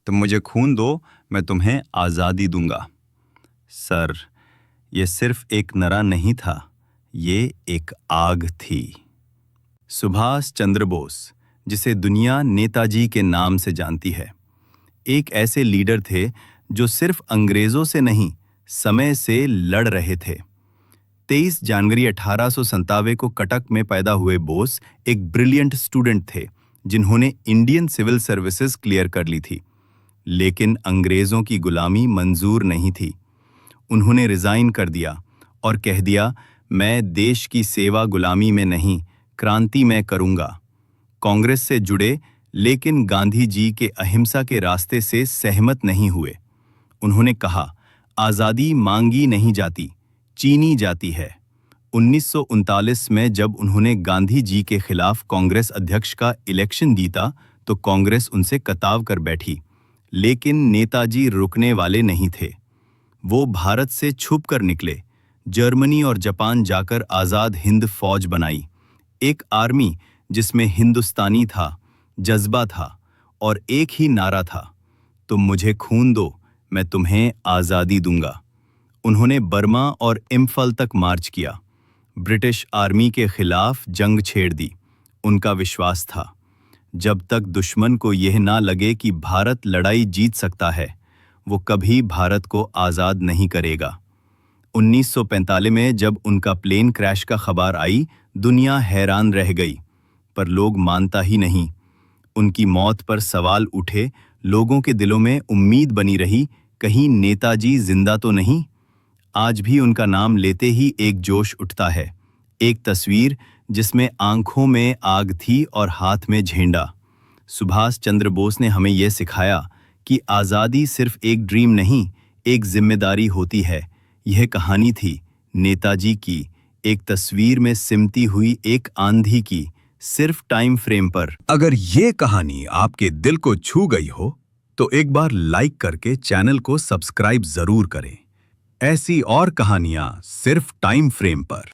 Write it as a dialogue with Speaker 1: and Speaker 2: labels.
Speaker 1: तुम मुझे खून दो, मैं तुम्हें आज़ादी दूंगा। सर, ये सिर्फ एक नरा नहीं था, ये एक आग थी। सुभाष चंद्र बोस, जिसे दुनिया नेताजी के नाम से जानती है, एक ऐसे लीडर थे जो सिर्फ अंग्रेजों से नहीं, समय से लड़ रहे थे। 23 जनवरी 1897 को कटक में पैदा हुए बोस एक ब्रिलियंट स्टूडेंट थे जिन्होंने इंडियन सिविल सर्विसेज क्लियर कर ली थी। लेकिन अंग्रेजों की गुलामी मंजूर नहीं थी। उन्होंने रिजाइन कर दिया और कह दिया, मैं देश की सेवा गुलामी में नहीं, क्रांति में करूंगा। कांग्रेस से जुड़े, लेकिन गांधी जी के अहिंसा के रास्ते से सहमत नहीं हुए। उन्होंने कहा, आज़ादी मांगी नहीं जाती, चीनी जाती है। 1939 में जब उन्होंने गांधी जी के खिलाफ कांग्रेस अध्यक्ष का इलेक्शन जीता तो कांग्रेस उनसे कताव कर बैठी, लेकिन नेताजी रुकने वाले नहीं थे। वो भारत से छुप कर निकले, जर्मनी और जापान जाकर आज़ाद हिंद फौज बनाई, एक आर्मी जिसमें हिंदुस्तानी था, जज्बा था और एक ही नारा था, तुम मुझे खून दो, मैं तुम्हें आज़ादी दूंगा। उन्होंने बर्मा और इम्फल तक मार्च किया, ब्रिटिश आर्मी के खिलाफ जंग छेड़ दी। उनका विश्वास था, जब तक दुश्मन को यह ना लगे कि भारत लड़ाई जीत सकता है, वो कभी भारत को आज़ाद नहीं करेगा। 1945 में जब उनका प्लेन क्रैश का खबर आई, दुनिया हैरान रह गई, पर लोग मानता ही नहीं। उनकी मौत पर सवाल उठे, लोगों के दिलों में उम्मीद बनी रही, कहीं नेताजी जिंदा तो नहीं। आज भी उनका नाम लेते ही एक जोश उठता है, एक तस्वीर जिसमें आंखों में आग थी और हाथ में झंडा। सुभाष चंद्र बोस ने हमें यह सिखाया कि आज़ादी सिर्फ एक ड्रीम नहीं, एक जिम्मेदारी होती है। यह कहानी थी नेताजी की, एक तस्वीर में सिमटी हुई एक आंधी की, सिर्फ टाइम फ्रेम पर।
Speaker 2: अगर ये कहानी आपके दिल को छू गई हो तो एक बार लाइक करके चैनल को सब्सक्राइब जरूर करें। ऐसी और कहानियां सिर्फ टाइम फ्रेम पर।